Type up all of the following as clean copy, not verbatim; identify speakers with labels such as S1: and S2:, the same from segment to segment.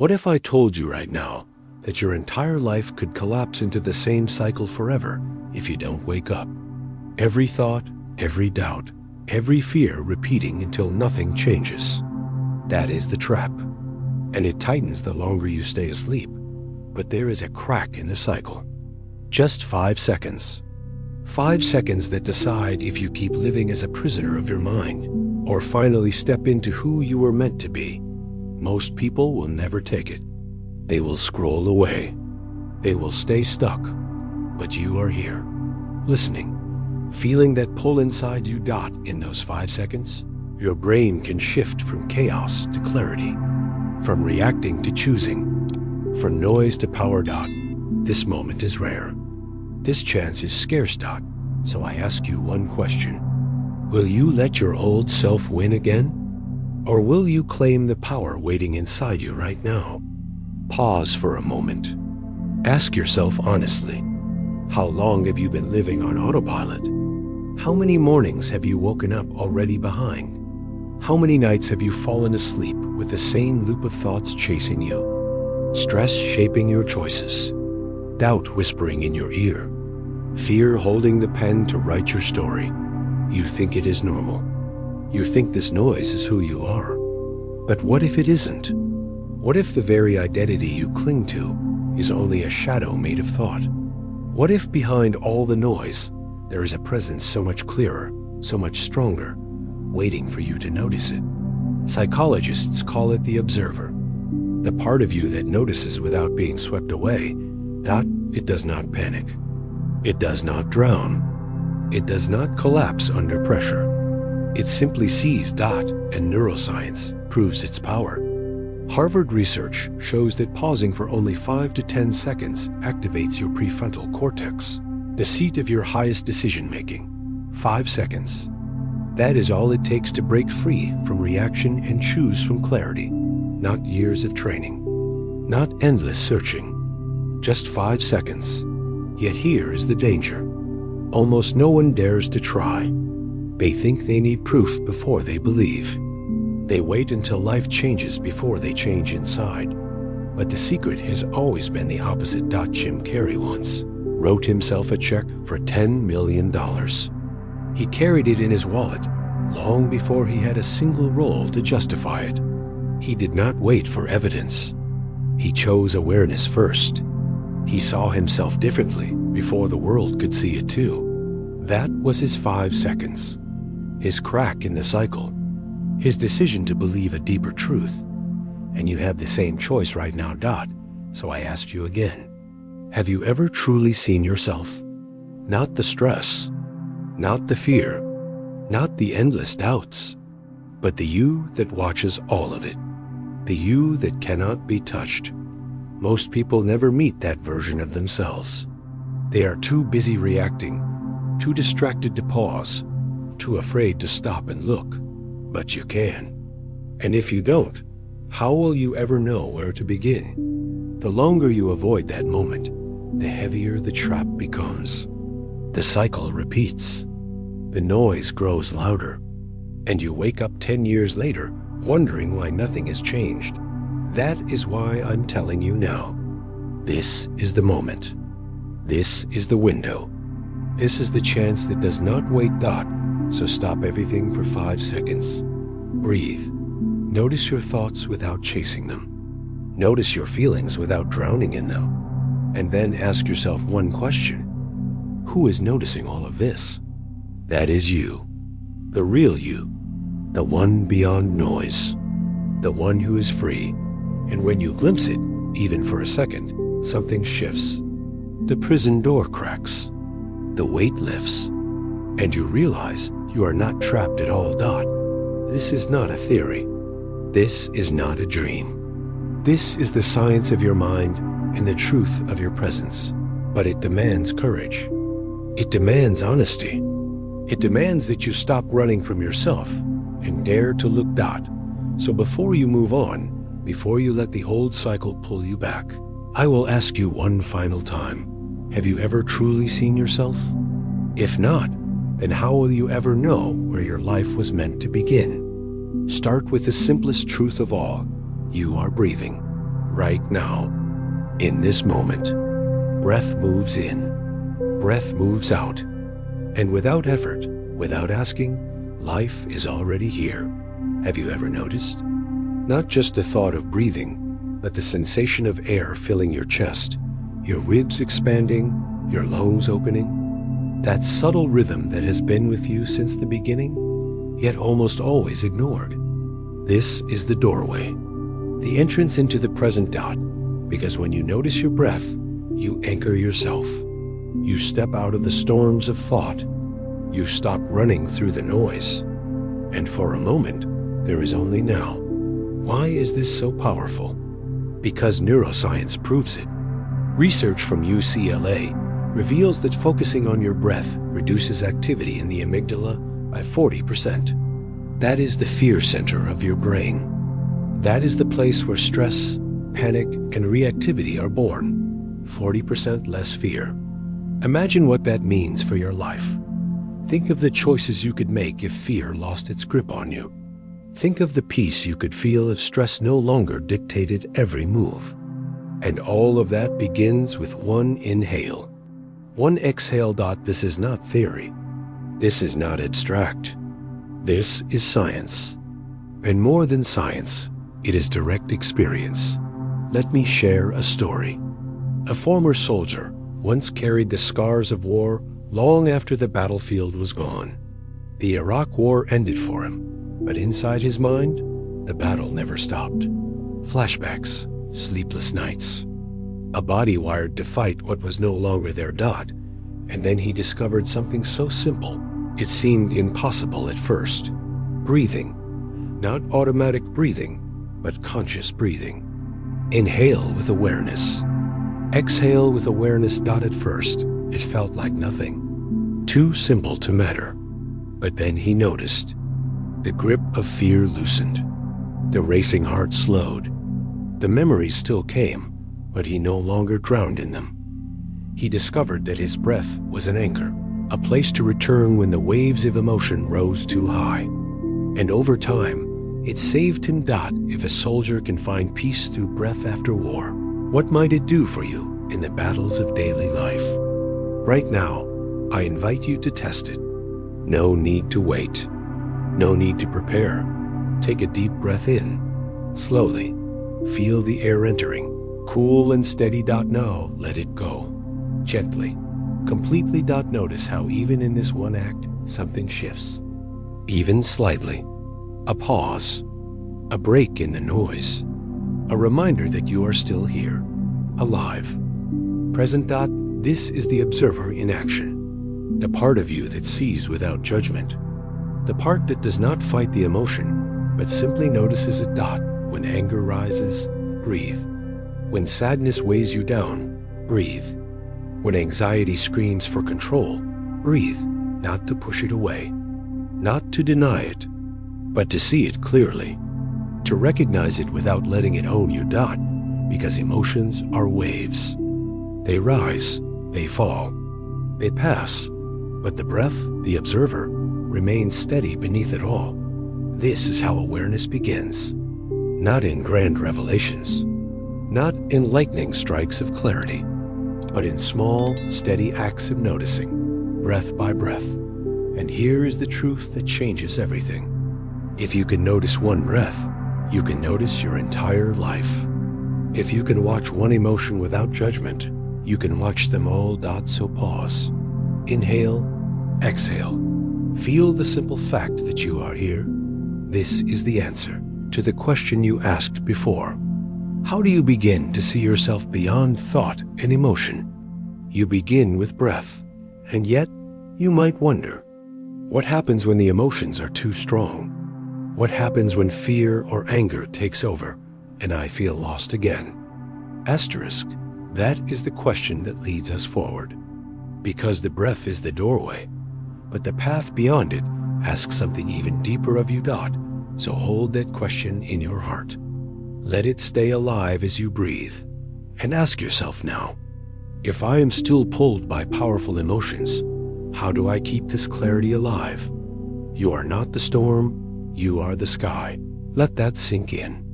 S1: What if I told you right now that your entire life could collapse into the same cycle forever if you don't wake up? Every thought, every doubt, every fear repeating until nothing changes. That is the trap. And it tightens the longer you stay asleep. But there is a crack in the cycle. Just 5 seconds. 5 seconds that decide if you keep living as a prisoner of your mind or finally step into who you were meant to be. Most people will never take it. They will scroll away. They will stay stuck. But you are here, listening, feeling that pull inside you. In those 5 seconds, your brain can shift from chaos to clarity, from reacting to choosing, from noise to power. This moment is rare. This chance is scarce. So I ask you one question. Will you let your old self win again? Or will you claim the power waiting inside you right now? Pause for a moment. Ask yourself honestly, how long have you been living on autopilot? How many mornings have you woken up already behind? How many nights have you fallen asleep with the same loop of thoughts chasing you? Stress shaping your choices, doubt whispering in your ear, fear holding the pen to write your story. You think it is normal. You think this noise is who you are. But what if it isn't? What if the very identity you cling to is only a shadow made of thought? What if behind all the noise, there is a presence so much clearer, so much stronger, waiting for you to notice it? Psychologists call it the observer, the part of you that notices without being swept away. It does not panic. It does not drown. It does not collapse under pressure. It simply sees. And neuroscience proves its power. Harvard research shows that pausing for only 5 to 10 seconds activates your prefrontal cortex, the seat of your highest decision-making. 5 seconds. That is all it takes to break free from reaction and choose from clarity. Not years of training, not endless searching. Just 5 seconds. Yet here is the danger. Almost no one dares to try. They think they need proof before they believe. They wait until life changes before they change inside. But the secret has always been the opposite. Jim Carrey once wrote himself a check for $10 million. He carried it in his wallet long before he had a single role to justify it. He did not wait for evidence. He chose awareness first. He saw himself differently before the world could see it too. That was his 5 seconds. His crack in the cycle. His decision to believe a deeper truth. And you have the same choice right now. So I ask you again. Have you ever truly seen yourself? Not the stress, not the fear, not the endless doubts, but the you that watches all of it. The you that cannot be touched. Most people never meet that version of themselves. They are too busy reacting, too distracted to pause, too afraid to stop and look. But you can. And if you don't, how will you ever know where to begin? The longer you avoid that moment, the heavier the trap becomes. The cycle repeats. The noise grows louder. And you wake up 10 years later, wondering why nothing has changed. That is why I'm telling you now. This is the moment. This is the window. This is the chance that does not wait. So stop everything for 5 seconds. Breathe. Notice your thoughts without chasing them. Notice your feelings without drowning in them. And then ask yourself one question. Who is noticing all of this? That is you. The real you. The one beyond noise. The one who is free. And when you glimpse it, even for a second, something shifts. The prison door cracks. The weight lifts. And you realize you are not trapped at all. This is not a theory. This is not a dream. This is the science of your mind and the truth of your presence. But it demands courage. It demands honesty. It demands that you stop running from yourself and dare to look. So before you move on, before you let the old cycle pull you back, I will ask you one final time. Have you ever truly seen yourself? If not, then how will you ever know where your life was meant to begin? Start with the simplest truth of all. You are breathing. right now, in this moment. Breath moves in, breath moves out, and without effort, without asking, life is already here. Have you ever noticed? Not just the thought of breathing, but the sensation of air filling your chest, your ribs expanding, your lungs opening. That subtle rhythm that has been with you since the beginning, yet almost always ignored. This is the doorway, the entrance into the present dot, because when you notice your breath, you anchor yourself. You step out of the storms of thought. You stop running through the noise. And for a moment, there is only now. Why is this so powerful? Because neuroscience proves it. Research from UCLA reveals that focusing on your breath reduces activity in the amygdala by 40%. That is the fear center of your brain. That is the place where stress, panic, and reactivity are born. 40% less fear. Imagine what that means for your life. Think of the choices you could make if fear lost its grip on you. Think of the peace you could feel if stress no longer dictated every move. And all of that begins with one inhale. One exhale. This is not theory. This is not abstract. This is science. And more than science, it is direct experience. Let me share a story. A former soldier once carried the scars of war long after the battlefield was gone. The Iraq War ended for him, but inside his mind, the battle never stopped. Flashbacks, sleepless nights. A body wired to fight what was no longer their dot, and then he discovered something so simple, it seemed impossible at first. Breathing. Not automatic breathing, but conscious breathing. Inhale with awareness. Exhale with awareness. At first, it felt like nothing. Too simple to matter. But then he noticed. The grip of fear loosened. The racing heart slowed. The memories still came, but he no longer drowned in them. He discovered that his breath was an anchor, a place to return when the waves of emotion rose too high. And over time, it saved him. If a soldier can find peace through breath after war, what might it do for you in the battles of daily life? Right now, I invite you to test it. No need to wait. No need to prepare. Take a deep breath in. Slowly. Feel the air entering. Cool and steady. Now, let it go. Gently. Completely. Notice how even in this one act, something shifts. Even slightly. A pause. A break in the noise. A reminder that you are still here. Alive. Present. This is the observer in action. The part of you that sees without judgment. The part that does not fight the emotion, but simply notices it. When anger rises, breathe. When sadness weighs you down, breathe. When anxiety screams for control, breathe, not to push it away, not to deny it, but to see it clearly, to recognize it without letting it own you. Because emotions are waves. They rise, they fall, they pass, but the breath, the observer, remains steady beneath it all. This is how awareness begins. Not in grand revelations, not in lightning strikes of clarity, but in small, steady acts of noticing, breath by breath. And here is the truth that changes everything. If you can notice one breath, you can notice your entire life. If you can watch one emotion without judgment, you can watch them all. So pause. Inhale, exhale. Feel the simple fact that you are here. This is the answer to the question you asked before. How do you begin to see yourself beyond thought and emotion? You begin with breath, and yet you might wonder, what happens when the emotions are too strong? What happens when fear or anger takes over and I feel lost again? Asterisk, that is the question that leads us forward. Because the breath is the doorway, but the path beyond it asks something even deeper of you. So hold that question in your heart. Let it stay alive as you breathe. And ask yourself now, if I am still pulled by powerful emotions, how do I keep this clarity alive? You are not the storm, you are the sky. Let that sink in.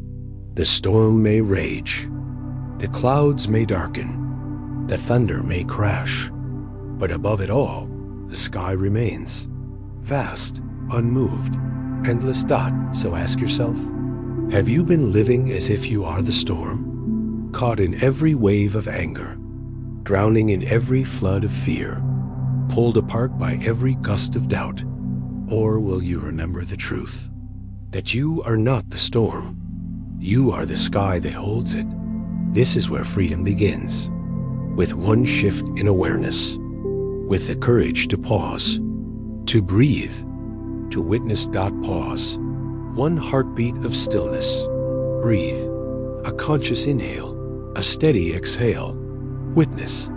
S1: The storm may rage, The clouds may darken, the thunder may crash, but above it all, the sky remains. Vast, unmoved, endless dot. So ask yourself, have you been living as if you are the storm? Caught in every wave of anger, drowning in every flood of fear, pulled apart by every gust of doubt? Or will you remember the truth? That you are not the storm. You are the sky that holds it. This is where freedom begins. With one shift in awareness. With the courage to pause. To breathe. To witness. Pause. One heartbeat of stillness. Breathe. A conscious inhale. A steady exhale. Witness.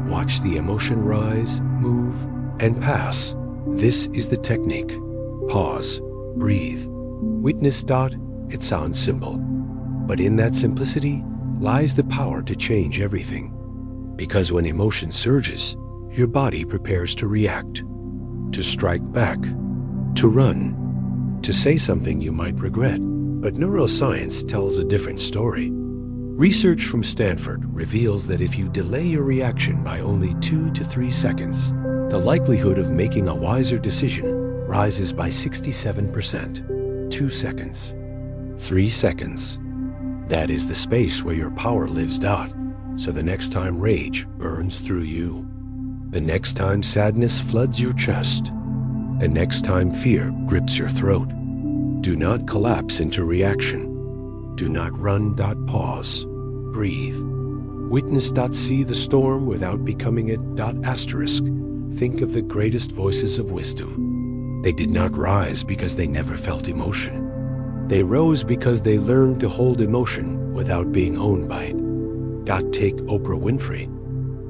S1: Watch the emotion rise, move, and pass. This is the technique. Pause. Breathe. Witness. It sounds simple. But in that simplicity lies the power to change everything. Because when emotion surges, your body prepares to react. To strike back. To run. To say something you might regret. But neuroscience tells a different story. Research from Stanford reveals that if you delay your reaction by only 2 to 3 seconds, the likelihood of making a wiser decision rises by 67%. 2 seconds. 3 seconds. That is the space where your power lives. So the next time rage burns through you, the next time sadness floods your chest, the next time fear grips your throat, do not collapse into reaction. Do not run. Pause. Breathe. Witness. See the storm without becoming it. Asterisk. Think of the greatest voices of wisdom. They did not rise because they never felt emotion. They rose because they learned to hold emotion without being owned by it. Take Oprah Winfrey.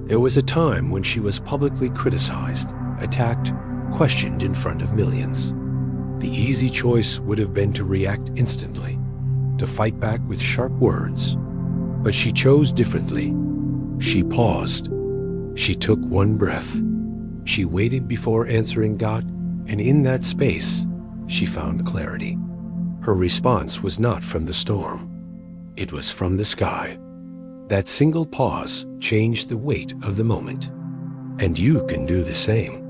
S1: There was a time when she was publicly criticized, attacked, questioned in front of millions. The easy choice would have been to react instantly, to fight back with sharp words. But she chose differently. She paused. She took one breath. She waited before answering. And in that space, she found clarity. Her response was not from the storm. It was from the sky. That single pause changed the weight of the moment. And you can do the same.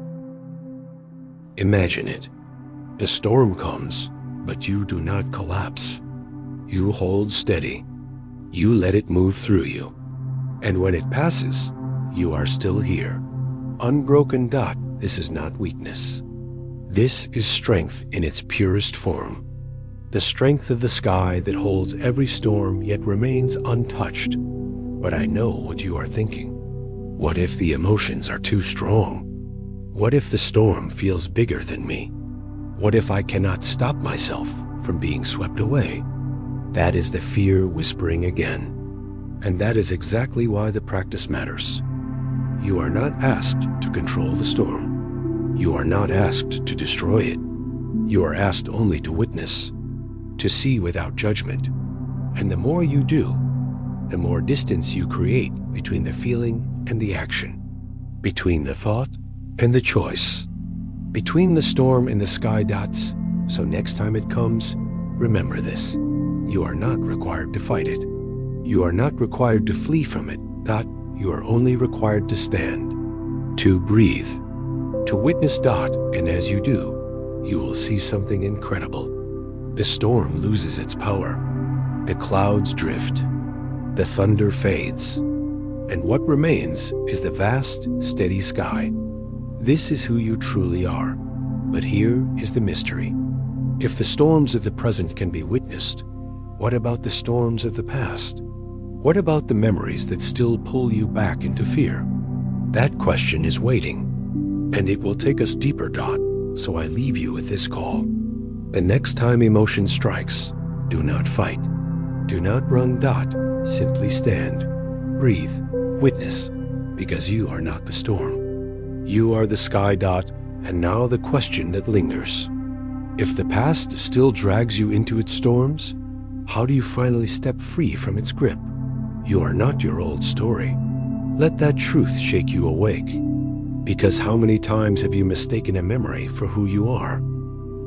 S1: Imagine it. The storm comes, but you do not collapse. You hold steady. You let it move through you. And when it passes, you are still here. Unbroken. This is not weakness. This is strength in its purest form. The strength of the sky that holds every storm yet remains untouched. But I know what you are thinking. What if the emotions are too strong? What if the storm feels bigger than me? What if I cannot stop myself from being swept away? That is the fear whispering again. And that is exactly why the practice matters. You are not asked to control the storm. You are not asked to destroy it. You are asked only to witness, to see without judgment. And the more you do, the more distance you create between the feeling and the action, between the thought and the choice, between the storm and the sky. So next time it comes, remember this. You are not required to fight it. You are not required to flee from it. You are only required to stand, to breathe, to witness. And as you do, you will see something incredible. The storm loses its power. The clouds drift. The thunder fades. And what remains is the vast, steady sky. This is who you truly are. But here is the mystery. If the storms of the present can be witnessed, what about the storms of the past? What about the memories that still pull you back into fear? That question is waiting, and it will take us deeper. So I leave you with this call. The next time emotion strikes, do not fight. Do not run. Simply stand, breathe, witness, because you are not the storm. You are the sky. And now the question that lingers. If the past still drags you into its storms, how do you finally step free from its grip? You are not your old story. Let that truth shake you awake. Because how many times have you mistaken a memory for who you are?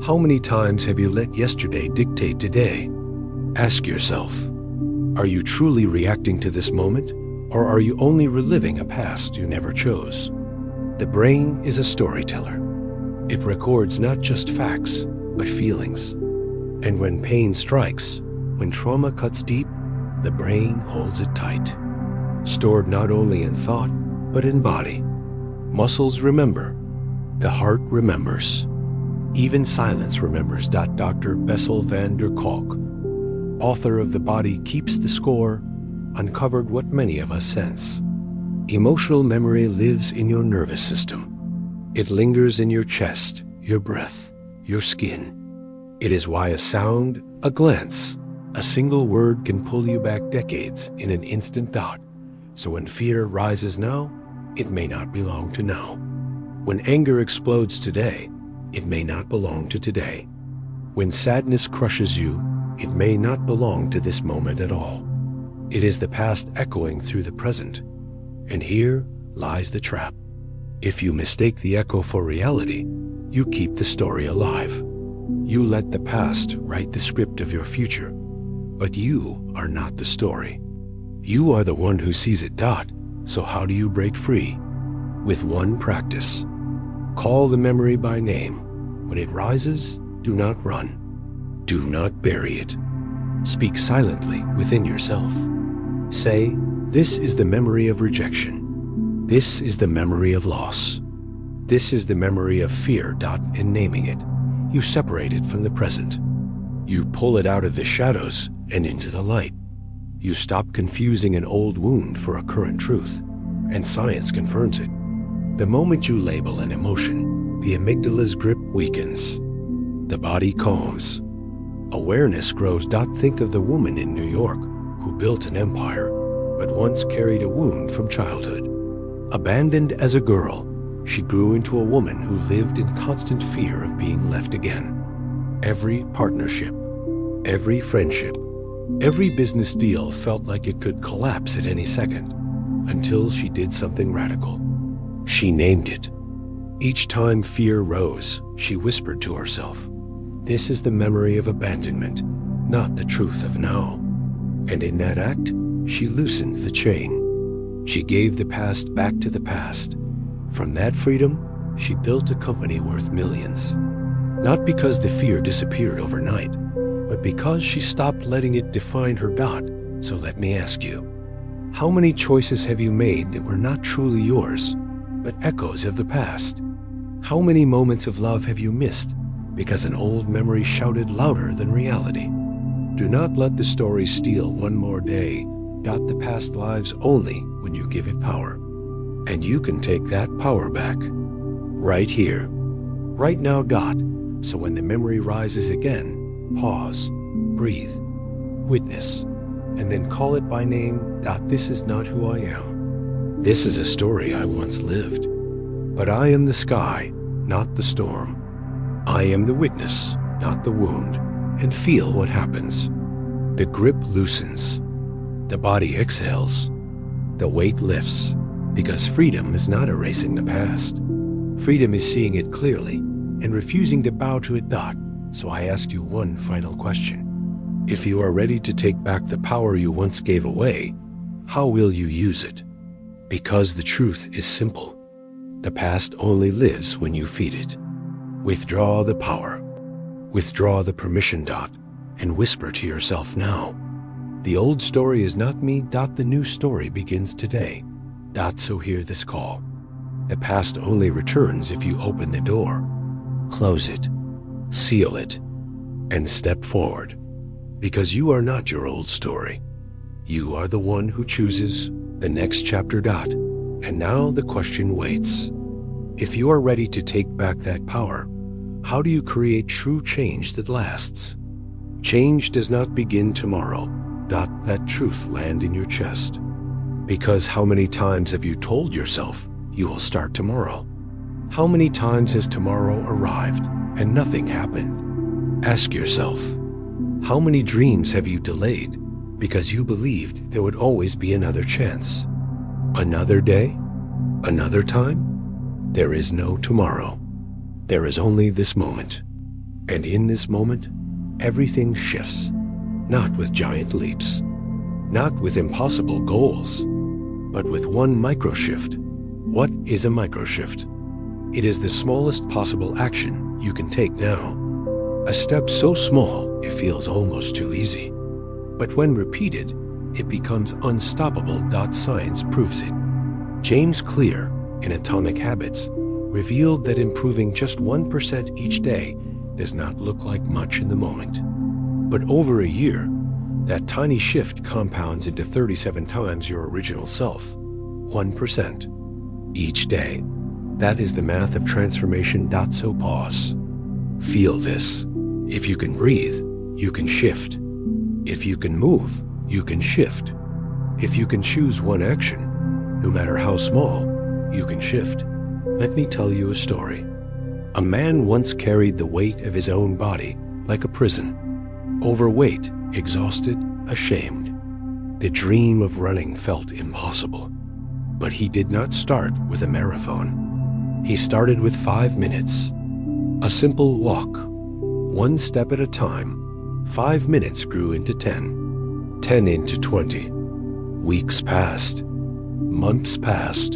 S1: How many times have you let yesterday dictate today? Ask yourself, Are you truly reacting to this moment, or are you only reliving a past you never chose? The brain is a storyteller. It records not just facts, but feelings. And when pain strikes, when trauma cuts deep, the brain holds it tight. Stored not only in thought, but in body. Muscles remember. The heart remembers. Even silence remembers. Dr. Bessel van der Kolk, author of The Body Keeps the Score, uncovered what many of us sense. Emotional memory lives in your nervous system. It lingers in your chest, your breath, your skin. It is why a sound, a glance, a single word can pull you back decades in an instant thought. So when fear rises now, it may not belong to now. When anger explodes today, it may not belong to today. When sadness crushes you, it may not belong to this moment at all. It is the past echoing through the present. And here lies the trap. If you mistake the echo for reality, you keep the story alive. You let the past write the script of your future, but you are not the story. You are the one who sees it. So how do you break free? With one practice. Call the memory by name. When it rises, do not run. Do not bury it. Speak silently within yourself. Say, this is the memory of rejection. This is the memory of loss. This is the memory of fear. In naming it, you separate it from the present. You pull it out of the shadows and into the light. You stop confusing an old wound for a current truth, and science confirms it. The moment you label an emotion, the amygdala's grip weakens. The body calms. Awareness grows. Think of the woman in New York who built an empire, but once carried a wound from childhood. Abandoned as a girl, she grew into a woman who lived in constant fear of being left again. Every partnership, every friendship, every business deal felt like it could collapse at any second, until she did something radical. She named it. Each time fear rose, she whispered to herself, this is the memory of abandonment, not the truth of now. And in that act, she loosened the chain. She gave the past back to the past. From that freedom, she built a company worth millions. Not because the fear disappeared overnight, but because she stopped letting it define her. So let me ask you, how many choices have you made that were not truly yours, but echoes of the past? How many moments of love have you missed because an old memory shouted louder than reality? Do not let the story steal one more day. The past lives only when you give it power. And you can take that power back. Right here. Right now. So when the memory rises again, pause, breathe, witness, and then call it by name. This is not who I am. This is a story I once lived. But I am the sky, not the storm. I am the witness, not the wound. And feel what happens. The grip loosens. The body exhales. The weight lifts. Because freedom is not erasing the past. Freedom is seeing it clearly and refusing to bow to it. So I ask you one final question. If you are ready to take back the power you once gave away, how will you use it? Because the truth is simple. The past only lives when you feed it. Withdraw the power. Withdraw the permission. And whisper to yourself now. The old story is not me. The new story begins today. So hear this call. The past only returns if you open the door. Close it. Seal it. And step forward. Because you are not your old story. You are the one who chooses the next chapter. And now the question waits. If you are ready to take back that power, how do you create true change that lasts? Change does not begin tomorrow. That truth land in your chest. Because how many times have you told yourself you will start tomorrow? How many times has tomorrow arrived and nothing happened? Ask yourself, how many dreams have you delayed because you believed there would always be another chance? Another day? Another time? There is no tomorrow. There is only this moment. And in this moment, everything shifts, not with giant leaps, not with impossible goals, but with one microshift. What is a microshift? It is the smallest possible action you can take now. A step so small it feels almost too easy. But when repeated, it becomes unstoppable. Science proves it. James Clear, in Atomic Habits, revealed that improving just 1% each day does not look like much in the moment. But over a year, that tiny shift compounds into 37 times your original self. 1% each day. That is the math of transformation. So pause. Feel this. If you can breathe, you can shift. If you can move, you can shift. If you can choose one action, no matter how small, you can shift. Let me tell you a story. A man once carried the weight of his own body like a prison. Overweight, exhausted, ashamed. The dream of running felt impossible. But he did not start with a marathon. He started with 5 minutes. A simple walk. One step at a time. 5 minutes grew into 10. 10 into 20. Weeks passed. Months passed.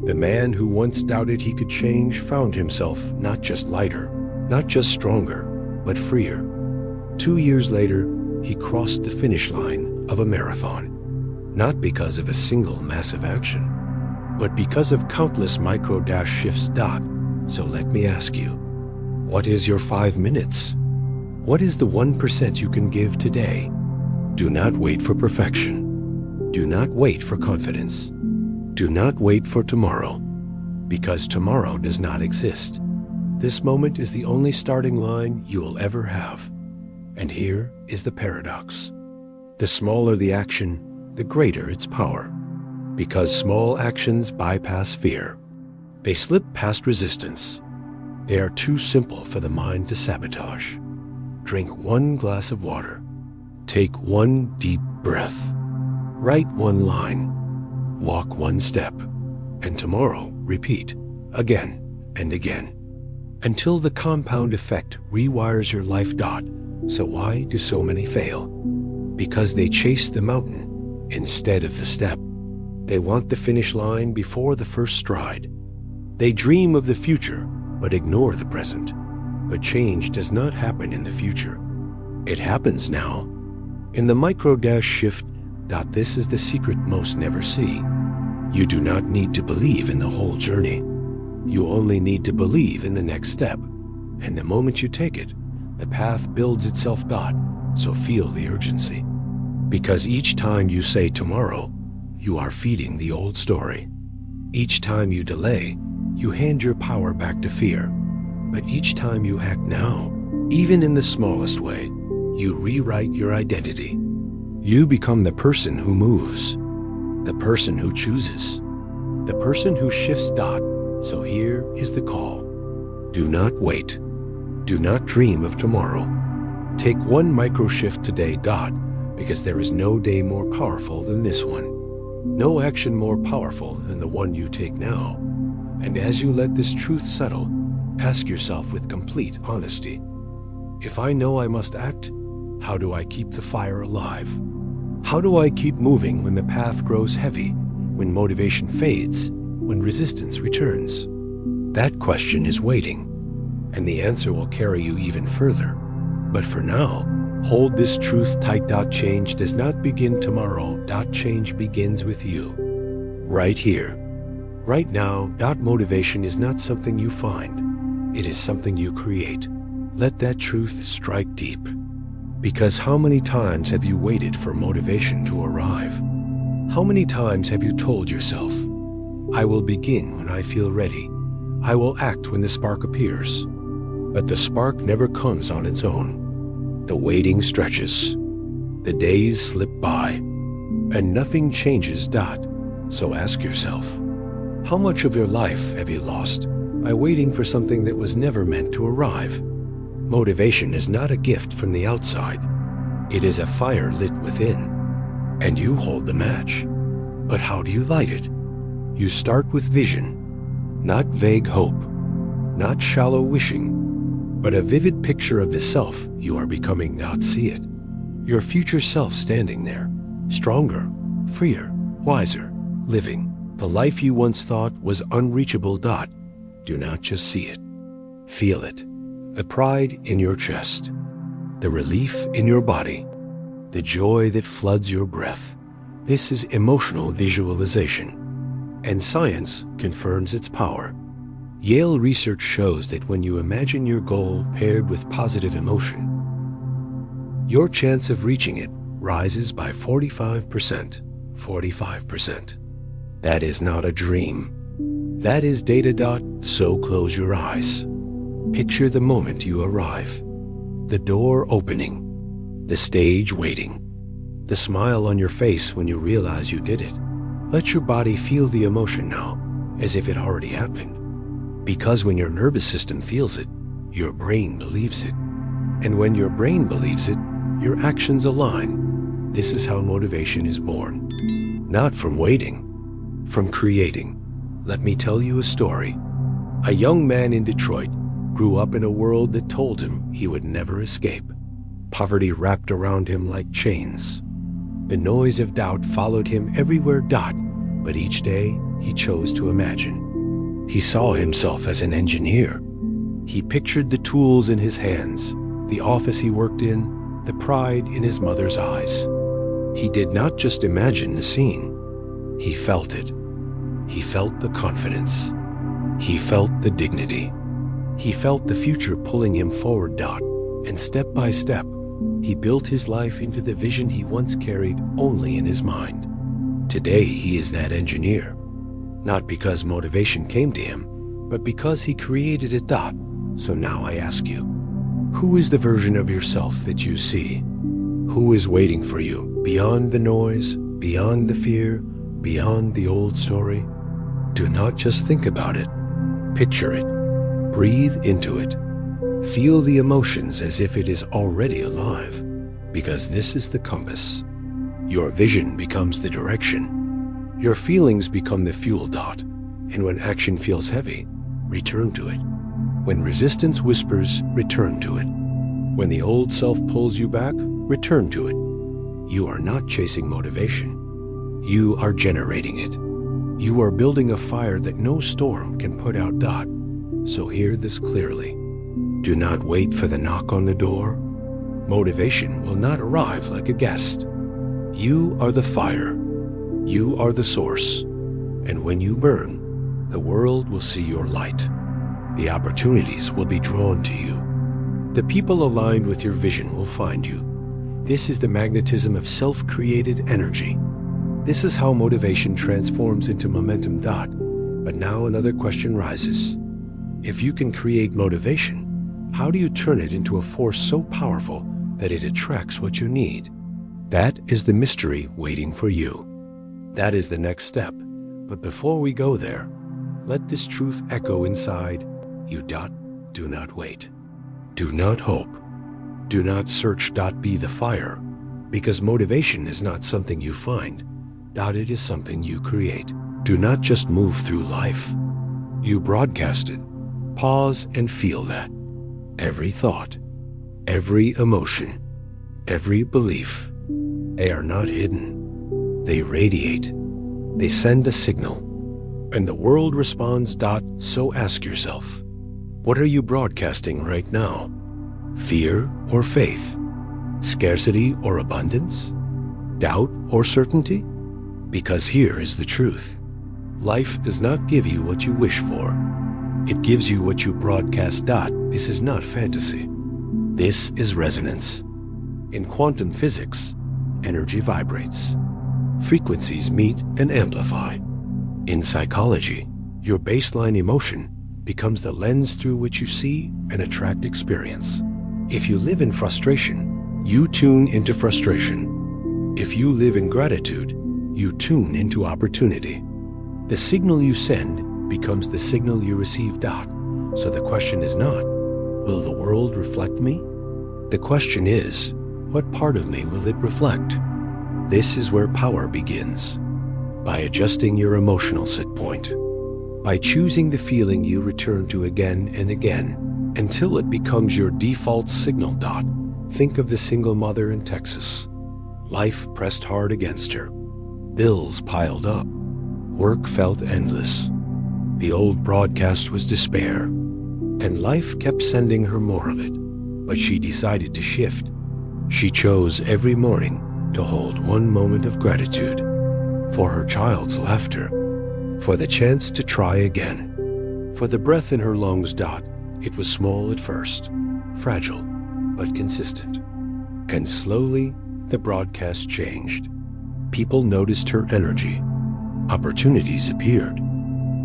S1: The man who once doubted he could change found himself not just lighter, not just stronger, but freer. 2 years later, he crossed the finish line of a marathon. Not because of a single massive action, but because of countless micro-shifts. So let me ask you, what is your 5 minutes? What is the 1% you can give today? Do not wait for perfection. Do not wait for confidence. Do not wait for tomorrow, because tomorrow does not exist. This moment is the only starting line you will ever have. And here is the paradox. The smaller the action, the greater its power. Because small actions bypass fear. They slip past resistance. They are too simple for the mind to sabotage. Drink 1 glass of water. Take 1 deep breath. Write 1 line. Walk 1 step. And tomorrow, repeat again and again. Until the compound effect rewires your life. So why do so many fail? Because they chase the mountain instead of the step. They want the finish line before the first stride. They dream of the future, but ignore the present. But change does not happen in the future. It happens now. In the micro-shift. This is the secret most never see. You do not need to believe in the whole journey. You only need to believe in the next step. And the moment you take it, the path builds itself. So feel the urgency. Because each time you say tomorrow, you are feeding the old story. Each time you delay, you hand your power back to fear. But each time you act now, even in the smallest way, you rewrite your identity. You become the person who moves, the person who chooses, the person who shifts. So here is the call. Do not wait. Do not dream of tomorrow. Take 1 micro-shift today. Because there is no day more powerful than this one. No action more powerful than the one you take now. And as you let this truth settle, ask yourself with complete honesty, if I know I must act, how do I keep the fire alive? How do I keep moving when the path grows heavy, when motivation fades, when resistance returns? That question is waiting, and the answer will carry you even further. But for now, hold this truth tight. Change does not begin tomorrow. Change begins with you. Right here. Right now. Motivation is not something you find. It is something you create. Let that truth strike deep. Because how many times have you waited for motivation to arrive? How many times have you told yourself, I will begin when I feel ready. I will act when the spark appears. But the spark never comes on its own. The waiting stretches. The days slip by. And nothing changes. So ask yourself, how much of your life have you lost by waiting for something that was never meant to arrive? Motivation is not a gift from the outside. It is a fire lit within. And you hold the match. But how do you light it? You start with vision. Not vague hope. Not shallow wishing. But a vivid picture of the self you are becoming. See it. Your future self standing there, stronger, freer, wiser, living the life you once thought was unreachable. Do not just see it. Feel it. The pride in your chest, the relief in your body, the joy that floods your breath. This is emotional visualization, and science confirms its power. Yale research shows that when you imagine your goal paired with positive emotion, your chance of reaching it rises by 45%. 45%. That is not a dream. That is data. So close your eyes. Picture the moment you arrive. The door opening. The stage waiting. The smile on your face when you realize you did it. Let your body feel the emotion now, as if it already happened. Because when your nervous system feels it, your brain believes it. And when your brain believes it, your actions align. This is how motivation is born. Not from waiting, from creating. Let me tell you a story. A young man in Detroit grew up in a world that told him he would never escape. Poverty wrapped around him like chains. The noise of doubt followed him everywhere. But each day he chose to imagine. He saw himself as an engineer. He pictured the tools in his hands, the office he worked in, the pride in his mother's eyes. He did not just imagine the scene. He felt it. He felt the confidence. He felt the dignity. He felt the future pulling him forward. And step by step, he built his life into the vision he once carried only in his mind. Today he is that engineer. Not because motivation came to him, but because he created it. So now I ask you, who is the version of yourself that you see? Who is waiting for you beyond the noise, beyond the fear, beyond the old story? Do not just think about it. Picture it. Breathe into it. Feel the emotions as if it is already alive, because this is the compass. Your vision becomes the direction. Your feelings become the fuel. And when action feels heavy, return to it. When resistance whispers, return to it. When the old self pulls you back, return to it. You are not chasing motivation. You are generating it. You are building a fire that no storm can put out. So hear this clearly. Do not wait for the knock on the door. Motivation will not arrive like a guest. You are the fire. You are the source. And when you burn, the world will see your light. The opportunities will be drawn to you. The people aligned with your vision will find you. This is the magnetism of self-created energy. This is how motivation transforms into momentum. But now another question rises. If you can create motivation, how do you turn it into a force so powerful that it attracts what you need? That is the mystery waiting for you. That is the next step. But before we go there, let this truth echo inside you. Do not wait. Do not hope. Do not search. Be the fire. Because motivation is not something you find. It is something you create. Do not just move through life. You broadcast it. Pause and feel that. Every thought, every emotion, every belief, they are not hidden. They radiate. They send a signal. And the world responds. So ask yourself, what are you broadcasting right now? Fear or faith? Scarcity or abundance? Doubt or certainty? Because here is the truth. Life does not give you what you wish for. It gives you what you broadcast. This is not fantasy. This is resonance. In quantum physics, energy vibrates. Frequencies meet and amplify. In psychology, your baseline emotion becomes the lens through which you see and attract experience. If you live in frustration, you tune into frustration. If you live in gratitude, you tune into opportunity. The signal you send becomes the signal you receive. So the question is not, will the world reflect me? The question is, what part of me will it reflect? This is where power begins. By adjusting your emotional set point. By choosing the feeling you return to again and again, until it becomes your default signal. Think of the single mother in Texas. Life pressed hard against her. Bills piled up. Work felt endless. The old broadcast was despair, and life kept sending her more of it. But she decided to shift. She chose every morning to hold one moment of gratitude for her child's laughter, for the chance to try again, for the breath in her lungs. It was small at first, fragile, but consistent. And slowly, the broadcast changed. People noticed her energy. Opportunities appeared.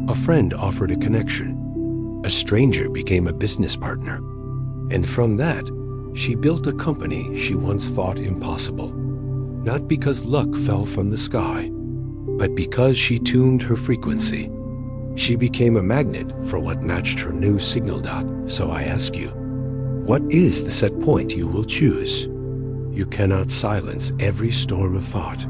S1: A friend offered a connection. A stranger became a business partner. And from that, she built a company she once thought impossible. Not because luck fell from the sky, but because she tuned her frequency. She became a magnet for what matched her new signal. So I ask you, what is the set point you will choose? You cannot silence every storm of thought,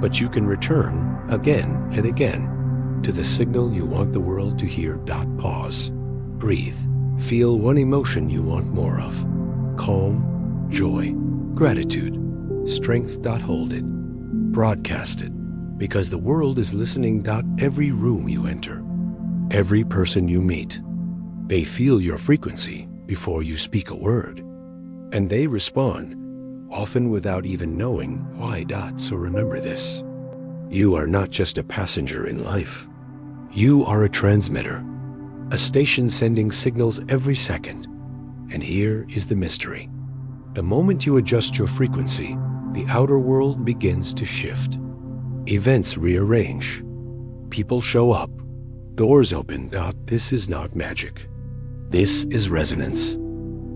S1: but you can return again and again to the signal you want the world to hear. Pause. Breathe. Feel one emotion you want more of. Calm, joy, gratitude, strength. Hold it. Broadcast it, because the world is listening. Every room you enter, every person you meet, they feel your frequency before you speak a word, and they respond, often without even knowing why. So remember this. You are not just a passenger in life. You are a transmitter, a station sending signals every second. And here is the mystery. The moment you adjust your frequency, the outer world begins to shift. Events rearrange. People show up. Doors open. This is not magic. This is resonance.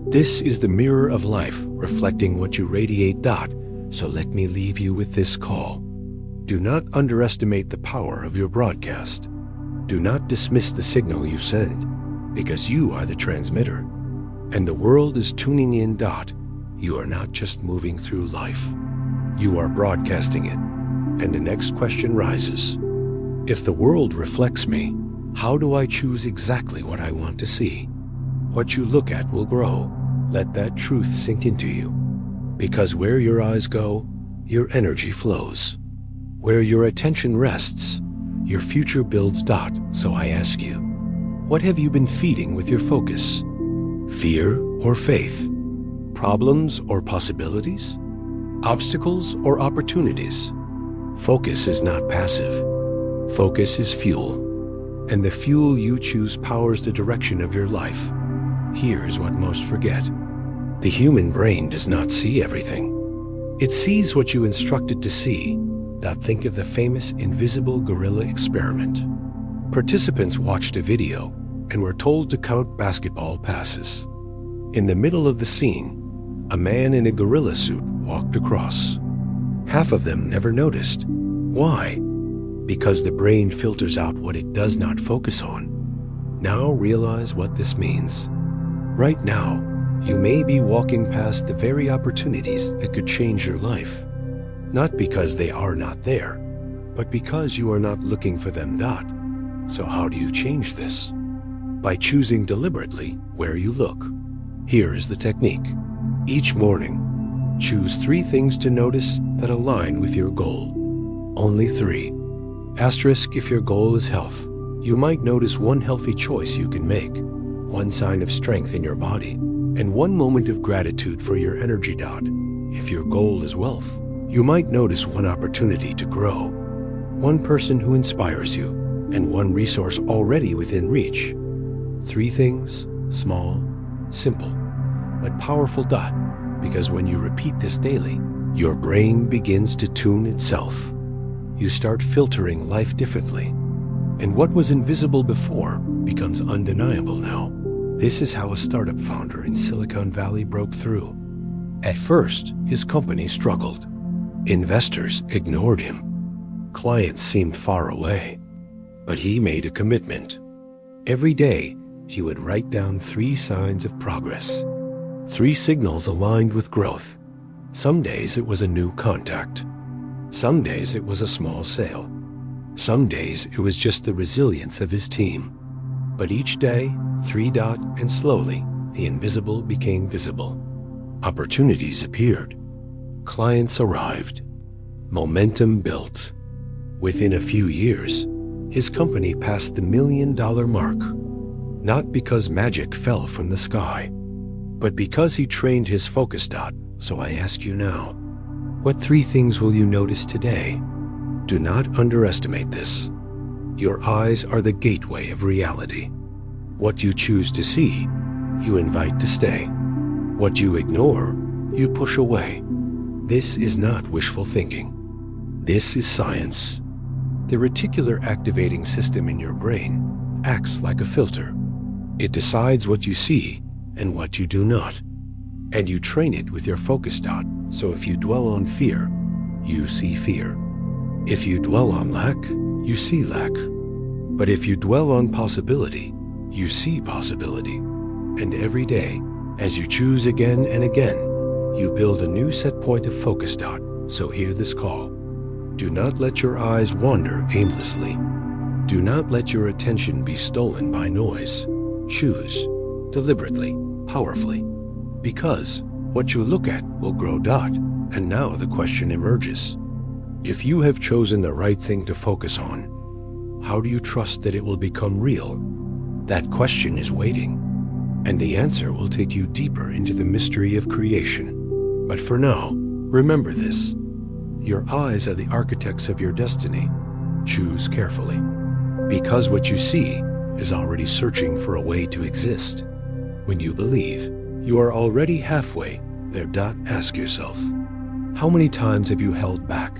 S1: This is the mirror of life reflecting what you radiate. So let me leave you with this call. Do not underestimate the power of your broadcast. Do not dismiss the signal you send, because you are the transmitter, and the world is tuning in. You are not just moving through life. You are broadcasting it. And the next question rises. If the world reflects me, how do I choose exactly what I want to see? What you look at will grow. Let that truth sink into you. Because where your eyes go, your energy flows. Where your attention rests, your future builds. So I ask you, what have you been feeding with your focus? Fear or faith? Problems or possibilities? Obstacles or opportunities? Focus is not passive. Focus is fuel. And the fuel you choose powers the direction of your life. Here's what most forget. The human brain does not see everything. It sees what you instruct it to see. Think of the famous invisible gorilla experiment. Participants watched a video and were told to count basketball passes. In the middle of the scene, a man in a gorilla suit walked across. Half of them never noticed. Why? Because the brain filters out what it does not focus on. Now realize what this means. Right now, you may be walking past the very opportunities that could change your life. Not because they are not there, but because you are not looking for them. So how do you change this? By choosing deliberately where you look. Here is the technique. Each morning, choose 3 things to notice that align with your goal. Only 3. Asterisk if your goal is health. You might notice 1 healthy choice you can make, 1 sign of strength in your body, and 1 moment of gratitude for your energy. If your goal is wealth, you might notice 1 opportunity to grow, 1 person who inspires you, and 1 resource already within reach. 3 things, small, simple, but powerful. Because when you repeat this daily, your brain begins to tune itself. You start filtering life differently, and what was invisible before becomes undeniable now. This is how a startup founder in Silicon Valley broke through. At first, his company struggled. Investors ignored him. Clients seemed far away. But he made a commitment. Every day, he would write down 3 signs of progress. 3 signals aligned with growth. Some days it was a new contact. Some days it was a small sale. Some days it was just the resilience of his team. But each day, 3. And slowly, the invisible became visible. Opportunities appeared. Clients arrived. Momentum built. Within a few years, his company passed the $1 million mark, not because magic fell from the sky, but because he trained his focus dot. So I ask you now, what 3 things will you notice today? Do not underestimate this. Your eyes are the gateway of reality. What you choose to see, you invite to stay. What you ignore, you push away. This is not wishful thinking. This is science. The reticular activating system in your brain acts like a filter. It decides what you see and what you do not. And you train it with your focus dot. So if you dwell on fear, you see fear. If you dwell on lack, you see lack. But if you dwell on possibility, you see possibility. And every day, as you choose again and again, you build a new set point of focus dot. So hear this call. Do not let your eyes wander aimlessly. Do not let your attention be stolen by noise. Choose deliberately, powerfully. Because what you look at will grow dot. And now the question emerges. If you have chosen the right thing to focus on, how do you trust that it will become real? That question is waiting, and the answer will take you deeper into the mystery of creation. But for now, remember this. Your eyes are the architects of your destiny. Choose carefully, because what you see is already searching for a way to exist. When you believe, you are already halfway there. Ask yourself, how many times have you held back?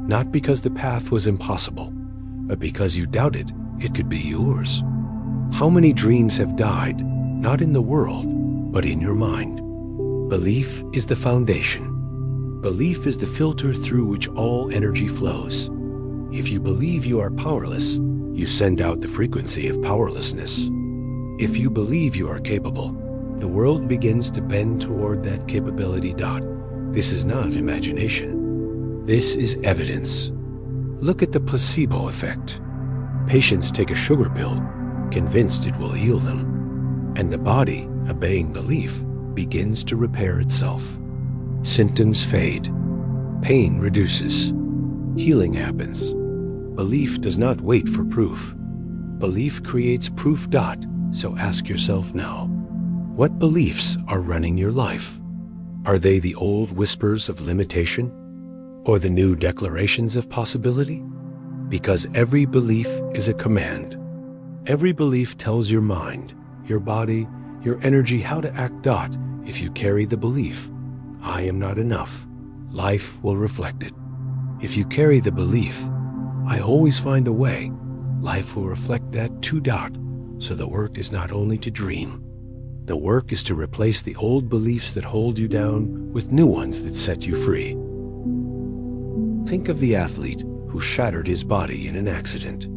S1: Not because the path was impossible, but because you doubted it could be yours. How many dreams have died, not in the world, but in your mind? Belief is the foundation. Belief is the filter through which all energy flows. If you believe you are powerless, you send out the frequency of powerlessness. If you believe you are capable, the world begins to bend toward that capability. This is not imagination. This is evidence. Look at the placebo effect. Patients take a sugar pill, convinced it will heal them, and the body, obeying belief, begins to repair itself. Symptoms fade. Pain reduces. Healing happens. Belief does not wait for proof. Belief creates proof. So ask yourself now, what beliefs are running your life? Are they the old whispers of limitation, or the new declarations of possibility? Because every belief is a command. Every belief tells your mind, your body, your energy how to act. If you carry the belief, I am not enough, life will reflect it. If you carry the belief, I always find a way, life will reflect that too. So the work is not only to dream. The work is to replace the old beliefs that hold you down with new ones that set you free. Think of the athlete who shattered his body in an accident.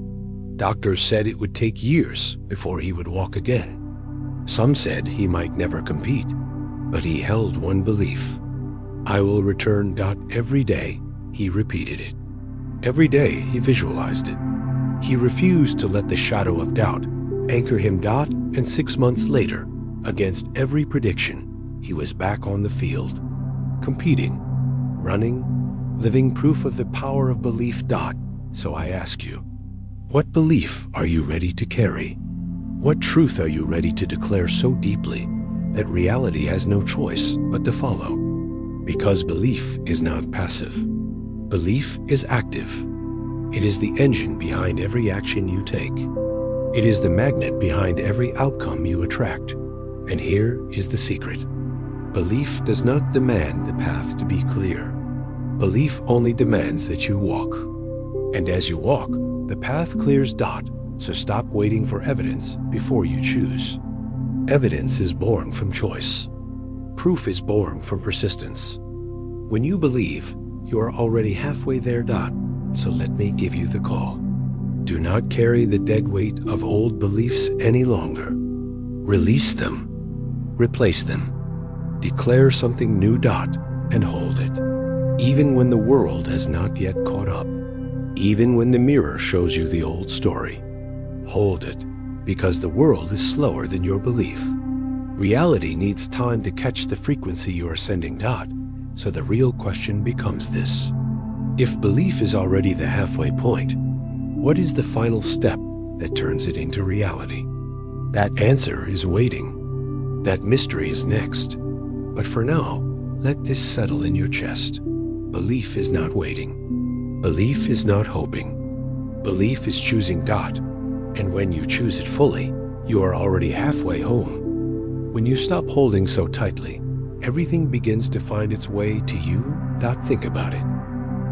S1: Doctors said it would take years before he would walk again. Some said he might never compete, but he held one belief. I will return. Every day, he repeated it. Every day, he visualized it. He refused to let the shadow of doubt anchor him. And 6 months later, against every prediction, he was back on the field, competing, running, living proof of the power of belief. So I ask you, what belief are you ready to carry? What truth are you ready to declare so deeply that reality has no choice but to follow? Because belief is not passive. Belief is active. It is the engine behind every action you take. It is the magnet behind every outcome you attract. And here is the secret. Belief does not demand the path to be clear. Belief only demands that you walk. And as you walk, the path clears. So stop waiting for evidence before you choose. Evidence is born from choice. Proof is born from persistence. When you believe, you are already halfway there. So let me give you the call. Do not carry the dead weight of old beliefs any longer. Release them. Replace them. Declare something new. And hold it. Even when the world has not yet caught up. Even when the mirror shows you the old story. Hold it, because the world is slower than your belief. Reality needs time to catch the frequency you are sending. So the real question becomes this. If belief is already the halfway point, what is the final step that turns it into reality? That answer is waiting. That mystery is next. But for now, let this settle in your chest. Belief is not waiting. Belief is not hoping. Belief is choosing Dot. And when you choose it fully, you are already halfway home. When you stop holding so tightly, everything begins to find its way to you. Dot, think about it.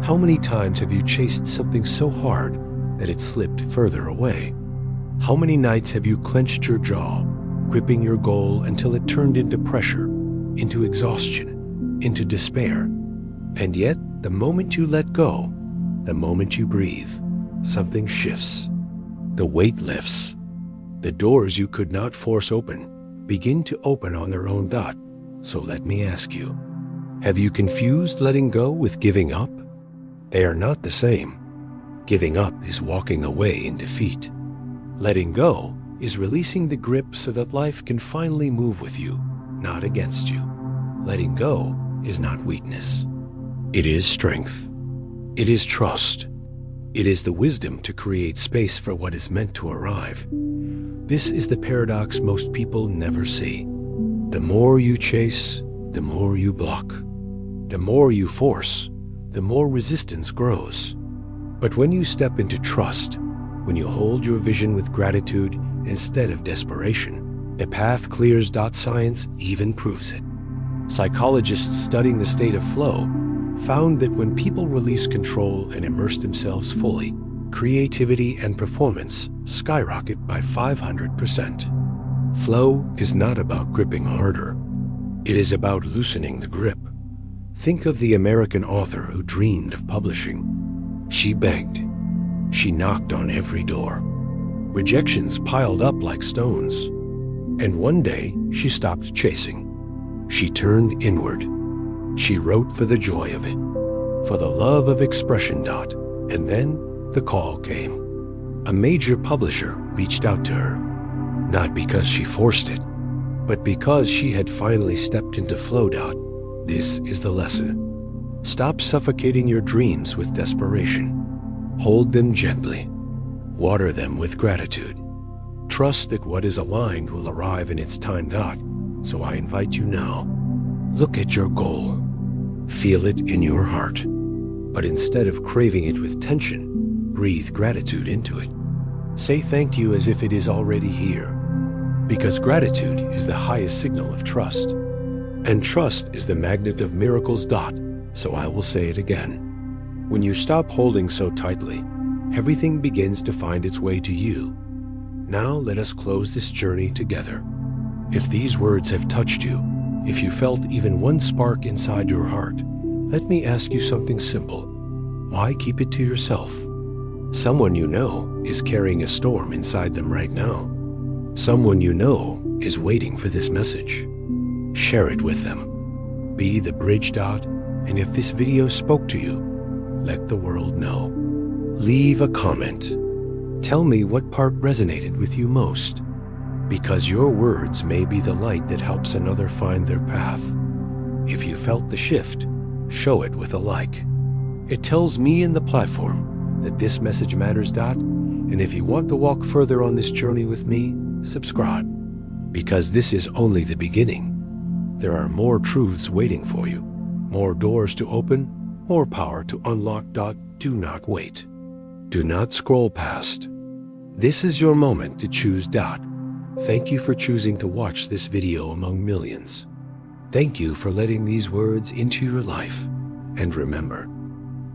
S1: How many times have you chased something so hard that it slipped further away? How many nights have you clenched your jaw, gripping your goal until it turned into pressure, into exhaustion, into despair? And yet, the moment you let go, the moment you breathe, something shifts. The weight lifts. The doors you could not force open begin to open on their own. Dot. So let me ask you, have you confused letting go with giving up? They are not the same. Giving up is walking away in defeat. Letting go is releasing the grip so that life can finally move with you, not against you. Letting go is not weakness. It is strength. It is trust. It is the wisdom to create space for what is meant to arrive. This is the paradox most people never see. The more you chase, the more you block. The more you force, the more resistance grows. But when you step into trust, when you hold your vision with gratitude instead of desperation, the path clears. Science even proves it. Psychologists studying the state of flow found that when people release control and immerse themselves fully, creativity and performance skyrocket by 500%. Flow is not about gripping harder. It is about loosening the grip. Think of the American author who dreamed of publishing. She begged. She knocked on every door. Rejections piled up like stones. And one day, she stopped chasing. She turned inward. She wrote for the joy of it, for the love of expression. And then the call came. A major publisher reached out to her, not because she forced it, but because she had finally stepped into flow. This is the lesson. Stop suffocating your dreams with desperation. Hold them gently. Water them with gratitude. Trust that what is aligned will arrive in its time. So I invite you now. Look at your goal. Feel it in your heart. But instead of craving it with tension, breathe gratitude into it. Say thank you as if it is already here. Because gratitude is the highest signal of trust. And trust is the magnet of miracles. So I will say it again. When you stop holding so tightly, everything begins to find its way to you. Now let us close this journey together. If these words have touched you, if you felt even one spark inside your heart, let me ask you something simple. Why keep it to yourself? Someone you know is carrying a storm inside them right now. Someone you know is waiting for this message. Share it with them. Be the bridge. And if this video spoke to you, let the world know. Leave a comment. Tell me what part resonated with you most. Because your words may be the light that helps another find their path. If you felt the shift, show it with a like. It tells me and the platform that this message matters. And if you want to walk further on this journey with me, subscribe. Because this is only the beginning. There are more truths waiting for you, more doors to open, more power to unlock. Do not wait. Do not scroll past. This is your moment to choose. Thank you for choosing to watch this video among millions. Thank you for letting these words into your life. And remember,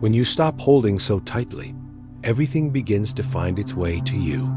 S1: when you stop holding so tightly, everything begins to find its way to you.